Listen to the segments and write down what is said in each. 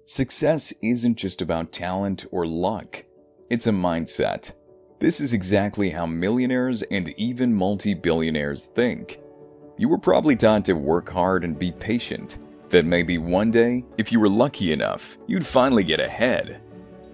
Success isn't just about talent or luck. It's a mindset. This is exactly how millionaires and even multi-billionaires think. You were probably taught to work hard and be patient. That maybe one day, if you were lucky enough, you'd finally get ahead.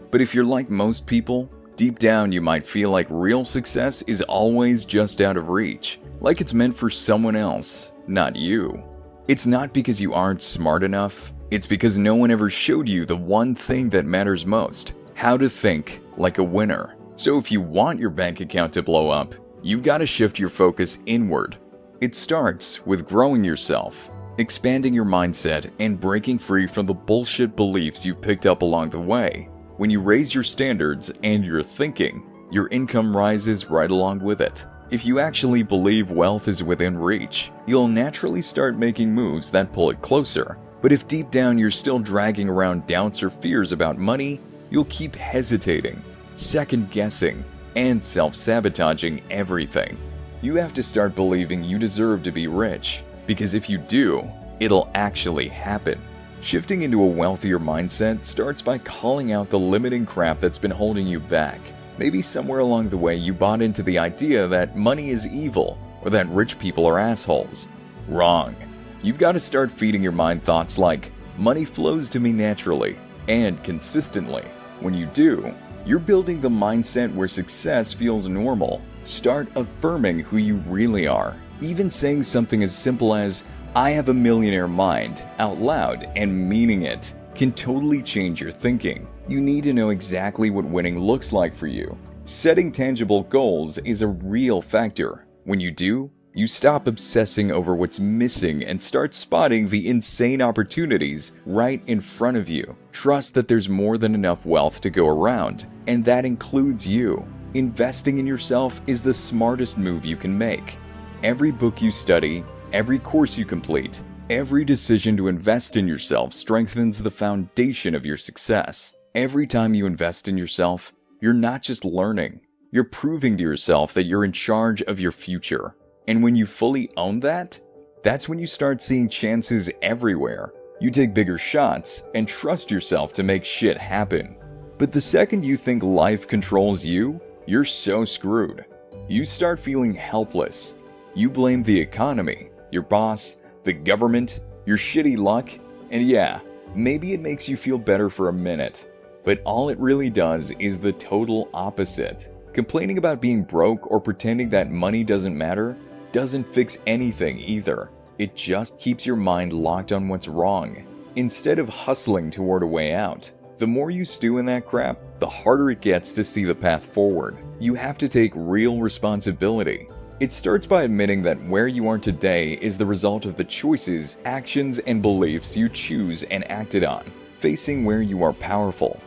But if you're like most people, deep down you might feel like real success is always just out of reach, like it's meant for someone else, not you. It's not because you aren't smart enough, it's because no one ever showed you the one thing that matters most: how to think like a winner. So if you want your bank account to blow up, you've got to shift your focus inward. It starts with growing yourself, expanding your mindset, and breaking free from the bullshit beliefs you've picked up along the way. When you raise your standards and your thinking, your income rises right along with it. If you actually believe wealth is within reach, you'll naturally start making moves that pull it closer. But if deep down you're still dragging around doubts or fears about money, you'll keep hesitating, second-guessing, and self-sabotaging everything. You have to start believing you deserve to be rich, because if you do, it'll actually happen. Shifting into a wealthier mindset starts by calling out the limiting crap that's been holding you back. Maybe somewhere along the way you bought into the idea that money is evil or that rich people are assholes. Wrong. You've got to start feeding your mind thoughts like, money flows to me naturally and consistently. When you do, you're building the mindset where success feels normal. Start affirming who you really are. Even saying something as simple as, "I have a millionaire mind," out loud and meaning it can totally change your thinking. You need to know exactly what winning looks like for you. Setting tangible goals is a real factor. When you do, you stop obsessing over what's missing and start spotting the insane opportunities right in front of you. Trust that there's more than enough wealth to go around, and that includes you. Investing in yourself is the smartest move you can make. Every book you study, every course you complete, every decision to invest in yourself strengthens the foundation of your success. Every time you invest in yourself, you're not just learning, you're proving to yourself that you're in charge of your future. And when you fully own that, that's when you start seeing chances everywhere. You take bigger shots and trust yourself to make shit happen. But the second you think life controls you, you're so screwed. You start feeling helpless. You blame the economy, your boss, the government, your shitty luck, and yeah, maybe it makes you feel better for a minute. But all it really does is the total opposite. Complaining about being broke or pretending that money doesn't matter doesn't fix anything either. It just keeps your mind locked on what's wrong, instead of hustling toward a way out. The more you stew in that crap, the harder it gets to see the path forward. You have to take real responsibility. It starts by admitting that where you are today is the result of the choices, actions, and beliefs you choose and acted on, facing where you are powerful.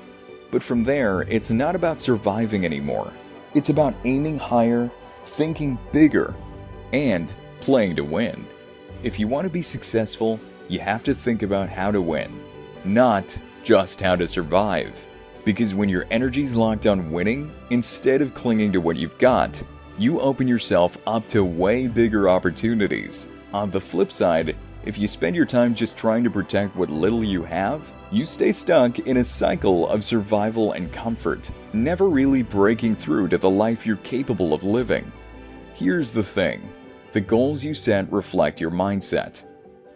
But from there, it's not about surviving anymore. It's about aiming higher, thinking bigger, and playing to win. If you want to be successful, you have to think about how to win, not just how to survive. Because when your energy's locked on winning, instead of clinging to what you've got, you open yourself up to way bigger opportunities. On the flip side, if you spend your time just trying to protect what little you have, you stay stuck in a cycle of survival and comfort, never really breaking through to the life you're capable of living. Here's the thing. The goals you set reflect your mindset.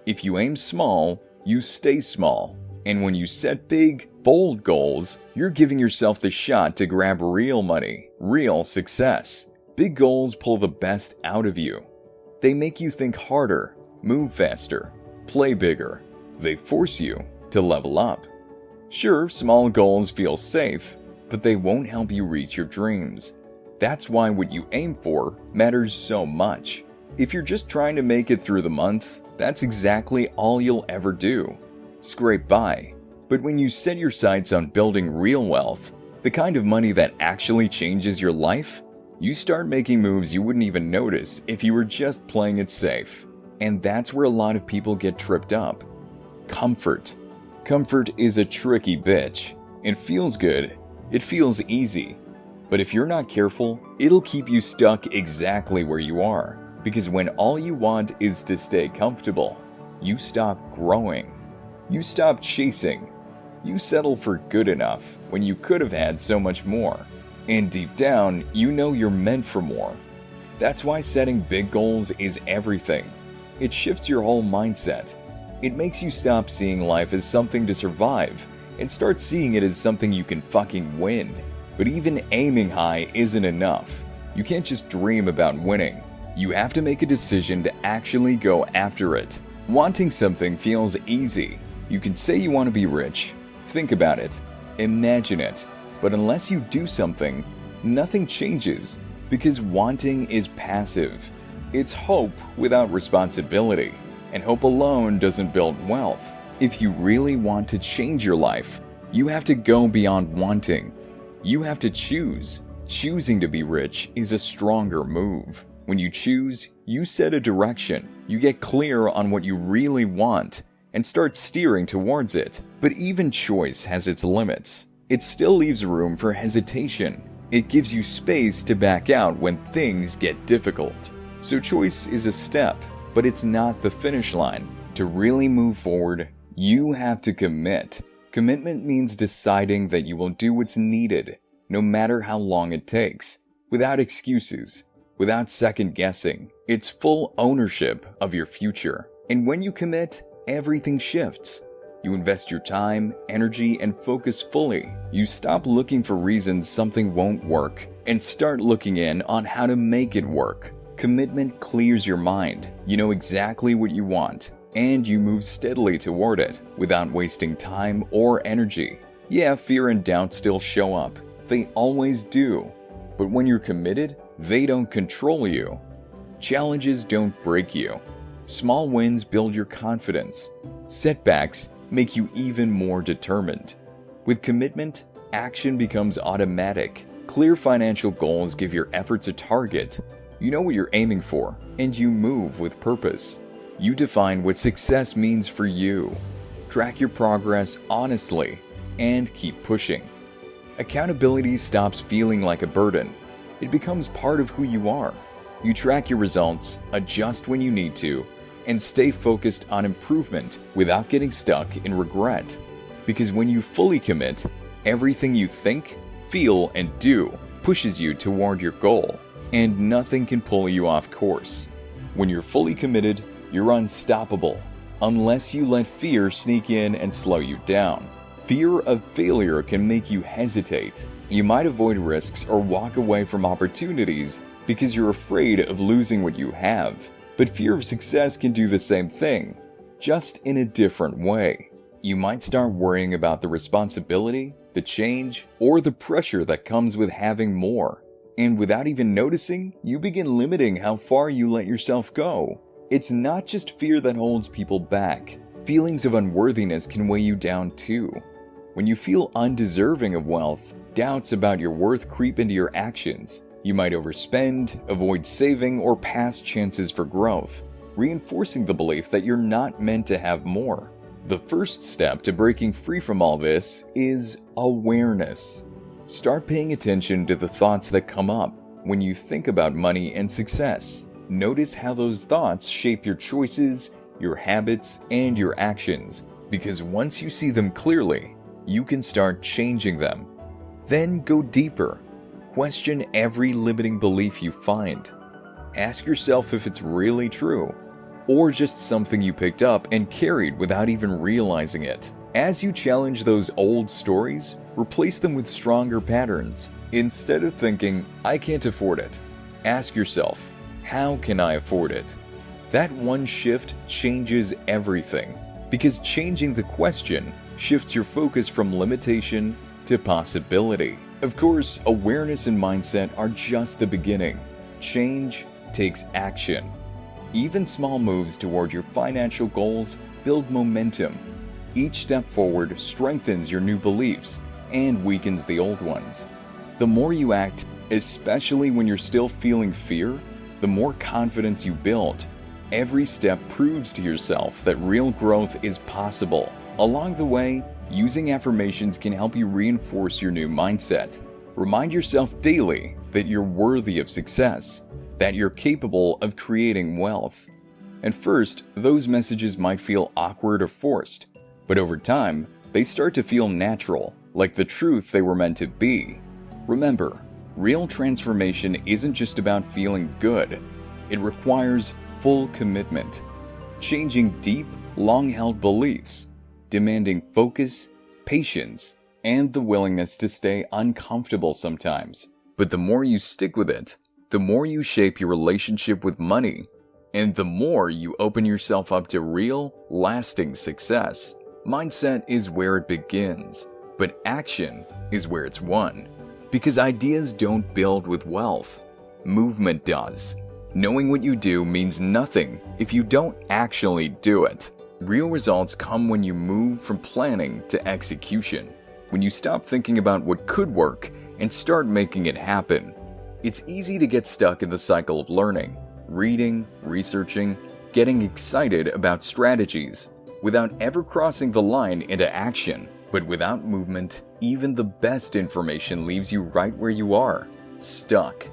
If you aim small, you stay small. And when you set big, bold goals, you're giving yourself the shot to grab real money, real success. Big goals pull the best out of you. They make you think harder, move faster, play bigger. They force you to level up. Sure, small goals feel safe, but they won't help you reach your dreams. That's why what you aim for matters so much. If you're just trying to make it through the month, that's exactly all you'll ever do. Scrape by. But when you set your sights on building real wealth, the kind of money that actually changes your life, you start making moves you wouldn't even notice if you were just playing it safe. And that's where a lot of people get tripped up. Comfort. Comfort is a tricky bitch. It feels good. It feels easy. But if you're not careful, it'll keep you stuck exactly where you are. Because when all you want is to stay comfortable, you stop growing. You stop chasing. You settle for good enough when you could have had so much more. And deep down, you know you're meant for more. That's why setting big goals is everything. It shifts your whole mindset. It makes you stop seeing life as something to survive and start seeing it as something you can fucking win. But even aiming high isn't enough. You can't just dream about winning. You have to make a decision to actually go after it. Wanting something feels easy. You can say you want to be rich. Think about it. Imagine it. But unless you do something, nothing changes, because wanting is passive. It's hope without responsibility, and hope alone doesn't build wealth. If you really want to change your life, you have to go beyond wanting. You have to choose. Choosing to be rich is a stronger move. When you choose, you set a direction. You get clear on what you really want and start steering towards it. But even choice has its limits. It still leaves room for hesitation. It gives you space to back out when things get difficult. So choice is a step, but it's not the finish line. To really move forward, you have to commit. Commitment means deciding that you will do what's needed, no matter how long it takes, without excuses, without second guessing. It's full ownership of your future. And when you commit, everything shifts. You invest your time, energy, and focus fully. You stop looking for reasons something won't work and start looking in on how to make it work. Commitment clears your mind. You know exactly what you want, and you move steadily toward it without wasting time or energy. Yeah, fear and doubt still show up. They always do. But when you're committed, they don't control you. Challenges don't break you. Small wins build your confidence. Setbacks make you even more determined. With commitment, action becomes automatic. Clear financial goals give your efforts a target. You know what you're aiming for, and you move with purpose. You define what success means for you. Track your progress honestly, and keep pushing. Accountability stops feeling like a burden. It becomes part of who you are. You track your results, adjust when you need to, and stay focused on improvement without getting stuck in regret. Because when you fully commit, everything you think, feel, and do pushes you toward your goal, and nothing can pull you off course. When you're fully committed, you're unstoppable, unless you let fear sneak in and slow you down. Fear of failure can make you hesitate. You might avoid risks or walk away from opportunities because you're afraid of losing what you have. But fear of success can do the same thing, just in a different way. You might start worrying about the responsibility, the change, or the pressure that comes with having more. And without even noticing, you begin limiting how far you let yourself go. It's not just fear that holds people back. Feelings of unworthiness can weigh you down too. When you feel undeserving of wealth, doubts about your worth creep into your actions. You might overspend, avoid saving, or pass chances for growth, reinforcing the belief that you're not meant to have more. The first step to breaking free from all this is awareness. Start paying attention to the thoughts that come up when you think about money and success. Notice how those thoughts shape your choices, your habits, and your actions, because once you see them clearly, you can start changing them. Then go deeper. Question every limiting belief you find. Ask yourself if it's really true, or just something you picked up and carried without even realizing it. As you challenge those old stories, replace them with stronger patterns. Instead of thinking, "I can't afford it," ask yourself, "How can I afford it?" That one shift changes everything, because changing the question shifts your focus from limitation to possibility. Of course, awareness and mindset are just the beginning. Change takes action. Even small moves toward your financial goals build momentum. Each step forward strengthens your new beliefs and weakens the old ones. The more you act, especially when you're still feeling fear, the more confidence you build. Every step proves to yourself that real growth is possible. Along the way, using affirmations can help you reinforce your new mindset. Remind yourself daily that you're worthy of success, that you're capable of creating wealth. At first, those messages might feel awkward or forced, but over time, They start to feel natural, like the truth they were meant to be. Remember, real transformation isn't just about feeling good. It requires full commitment, changing deep, long-held beliefs, demanding focus, patience, and the willingness to stay uncomfortable sometimes. But the more you stick with it, the more you shape your relationship with money, and the more you open yourself up to real, lasting success. Mindset is where it begins, but action is where it's won. Because ideas don't build with wealth. Movement does. Knowing what you do means nothing if you don't actually do it. Real results come when you move from planning to execution. When you stop thinking about what could work and start making it happen. It's easy to get stuck in the cycle of learning, reading, researching, getting excited about strategies, without ever crossing the line into action. But without movement, even the best information leaves you right where you are, stuck.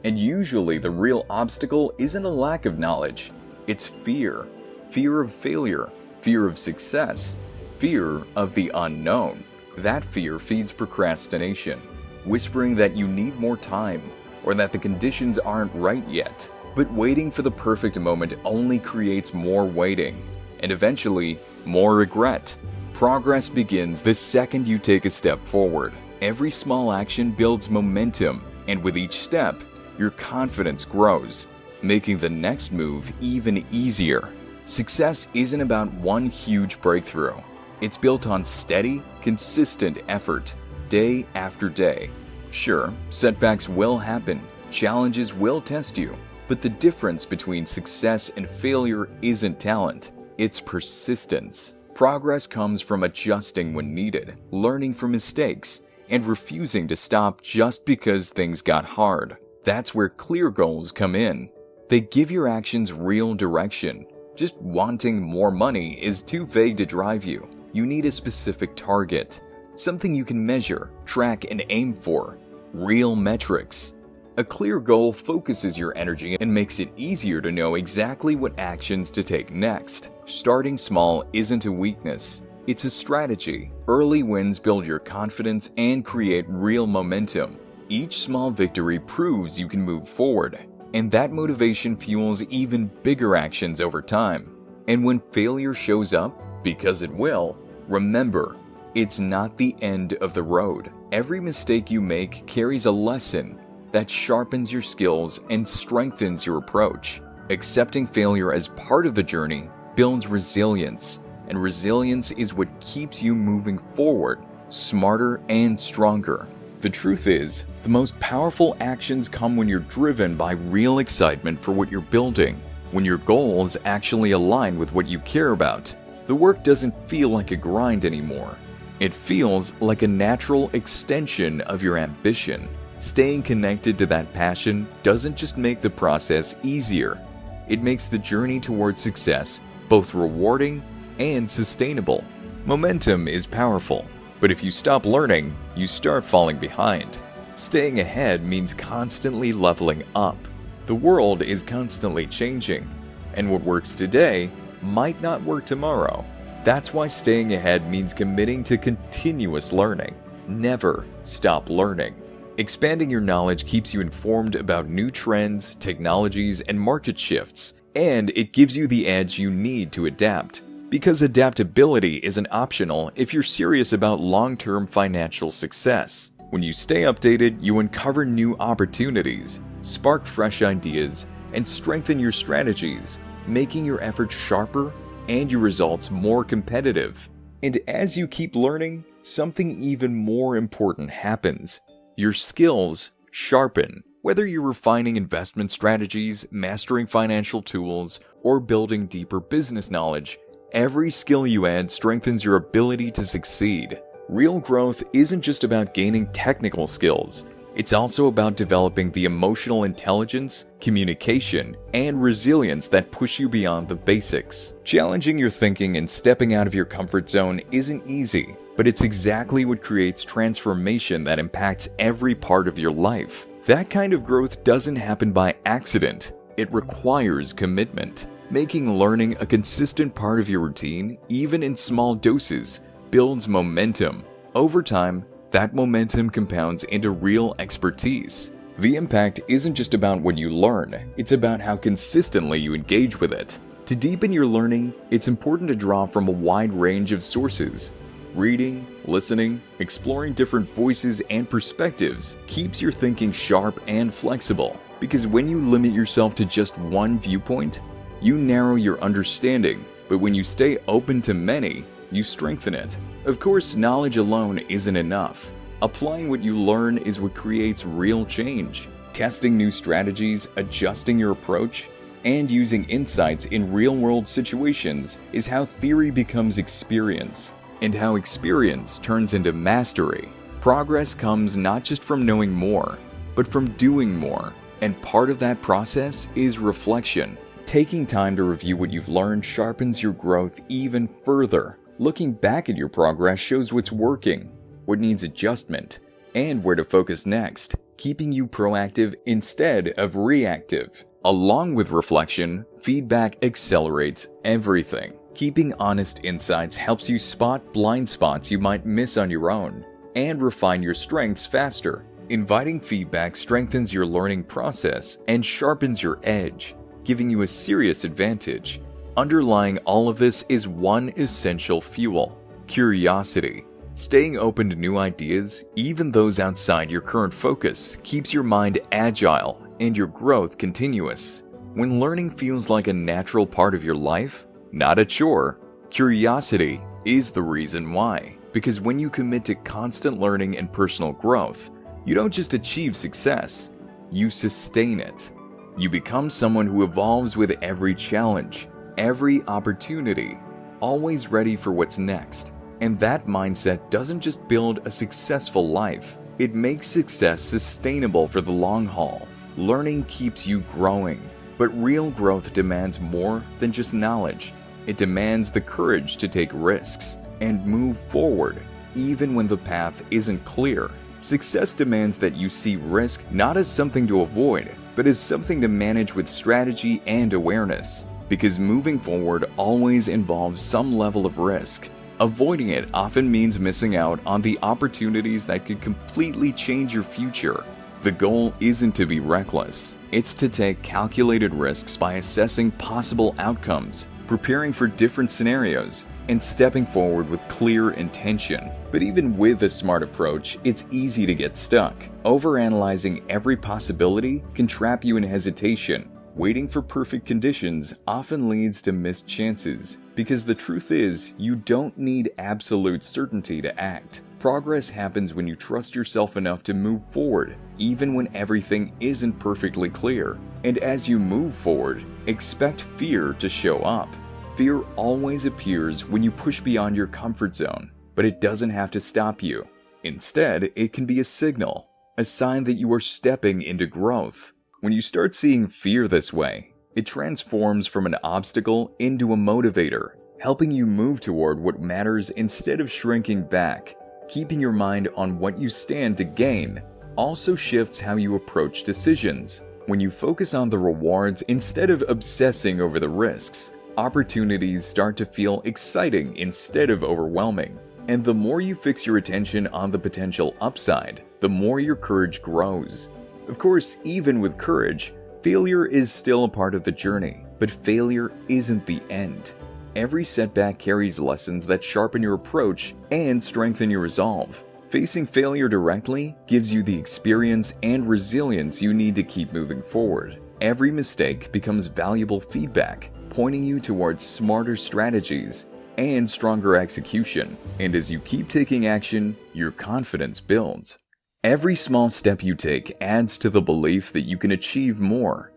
And usually the real obstacle isn't a lack of knowledge, it's fear. Fear of failure, fear of success, fear of the unknown. That fear feeds procrastination, whispering that you need more time or that the conditions aren't right yet. But waiting for the perfect moment only creates more waiting and eventually more regret. Progress begins the second you take a step forward. Every small action builds momentum, and with each step, your confidence grows, making the next move even easier. Success isn't about one huge breakthrough. It's built on steady, consistent effort, day after day. Sure, setbacks will happen, challenges will test you, but the difference between success and failure isn't talent, it's persistence. Progress comes from adjusting when needed, learning from mistakes, and refusing to stop just because things got hard. That's where clear goals come in. They give your actions real direction. Just wanting more money is too vague to drive you. You need a specific target, something you can measure, track, and aim for. Real metrics. A clear goal focuses your energy and makes it easier to know exactly what actions to take next. Starting small isn't a weakness, it's a strategy. Early wins build your confidence and create real momentum. Each small victory proves you can move forward, and that motivation fuels even bigger actions over time. And when failure shows up, because it will, remember, it's not the end of the road. Every mistake you make carries a lesson that sharpens your skills and strengthens your approach. Accepting failure as part of the journey builds resilience, and resilience is what keeps you moving forward, smarter and stronger. The truth is, the most powerful actions come when you're driven by real excitement for what you're building, when your goals actually align with what you care about. The work doesn't feel like a grind anymore. It feels like a natural extension of your ambition. Staying connected to that passion doesn't just make the process easier, it makes the journey towards success both rewarding and sustainable. Momentum is powerful, but if you stop learning, you start falling behind. Staying ahead means constantly leveling up. The world is constantly changing, and what works today might not work tomorrow. That's why staying ahead means committing to continuous learning. Never stop learning. Expanding your knowledge keeps you informed about new trends, technologies, and market shifts, and it gives you the edge you need to adapt. Because adaptability isn't optional if you're serious about long-term financial success. When you stay updated, you uncover new opportunities, spark fresh ideas, and strengthen your strategies, making your efforts sharper and your results more competitive. And as you keep learning, something even more important happens. Your skills sharpen. Whether you're refining investment strategies, mastering financial tools, or building deeper business knowledge, every skill you add strengthens your ability to succeed. Real growth isn't just about gaining technical skills. It's also about developing the emotional intelligence, communication, and resilience that push you beyond the basics. Challenging your thinking and stepping out of your comfort zone isn't easy, but it's exactly what creates transformation that impacts every part of your life. That kind of growth doesn't happen by accident. It requires commitment. Making learning a consistent part of your routine, even in small doses, builds momentum. Over time, that momentum compounds into real expertise. The impact isn't just about what you learn, it's about how consistently you engage with it. To deepen your learning, it's important to draw from a wide range of sources. Reading, listening, exploring different voices and perspectives keeps your thinking sharp and flexible, because when you limit yourself to just one viewpoint, you narrow your understanding, but when you stay open to many, you strengthen it. Of course, knowledge alone isn't enough. Applying what you learn is what creates real change. Testing new strategies, adjusting your approach, and using insights in real-world situations is how theory becomes experience, and how experience turns into mastery. Progress comes not just from knowing more, but from doing more. And part of that process is reflection. Taking time to review what you've learned sharpens your growth even further. Looking back at your progress shows what's working, what needs adjustment, and where to focus next, keeping you proactive instead of reactive. Along with reflection, feedback accelerates everything. Keeping honest insights helps you spot blind spots you might miss on your own, and refine your strengths faster. Inviting feedback strengthens your learning process and sharpens your edge, giving you a serious advantage. Underlying all of this is one essential fuel: curiosity. Staying open to new ideas, even those outside your current focus, keeps your mind agile and your growth continuous. When learning feels like a natural part of your life, not a chore, curiosity is the reason why. Because when you commit to constant learning and personal growth, you don't just achieve success, you sustain it. You become someone who evolves with every challenge, every opportunity, always ready for what's next. And that mindset doesn't just build a successful life, it makes success sustainable for the long haul. Learning keeps you growing, but real growth demands more than just knowledge. It demands the courage to take risks and move forward, even when the path isn't clear. Success demands that you see risk not as something to avoid, but as something to manage with strategy and awareness. Because moving forward always involves some level of risk. Avoiding it often means missing out on the opportunities that could completely change your future. The goal isn't to be reckless. It's to take calculated risks by assessing possible outcomes, preparing for different scenarios, and stepping forward with clear intention. But even with a smart approach, it's easy to get stuck. Overanalyzing every possibility can trap you in hesitation. Waiting for perfect conditions often leads to missed chances, because the truth is, you don't need absolute certainty to act. Progress happens when you trust yourself enough to move forward, even when everything isn't perfectly clear. And as you move forward, expect fear to show up. Fear always appears when you push beyond your comfort zone, but it doesn't have to stop you. Instead, it can be a signal, a sign that you are stepping into growth. When you start seeing fear this way, it transforms from an obstacle into a motivator, helping you move toward what matters instead of shrinking back. Keeping your mind on what you stand to gain also shifts how you approach decisions. When you focus on the rewards instead of obsessing over the risks, opportunities start to feel exciting instead of overwhelming. And the more you fix your attention on the potential upside, the more your courage grows. Of course, even with courage, failure is still a part of the journey, but failure isn't the end. Every setback carries lessons that sharpen your approach and strengthen your resolve. Facing failure directly gives you the experience and resilience you need to keep moving forward. Every mistake becomes valuable feedback, pointing you towards smarter strategies and stronger execution. And as you keep taking action, your confidence builds. Every small step you take adds to the belief that you can achieve more.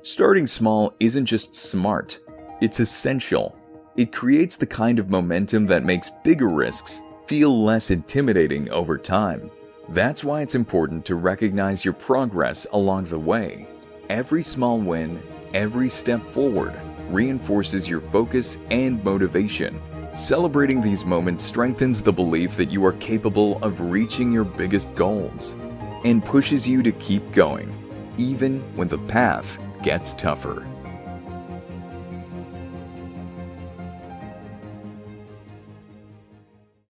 Starting small isn't just smart, it's essential. It creates the kind of momentum that makes bigger risks feel less intimidating over time. That's why it's important to recognize your progress along the way. Every small win, every step forward, reinforces your focus and motivation. Celebrating these moments strengthens the belief that you are capable of reaching your biggest goals and pushes you to keep going, even when the path gets tougher.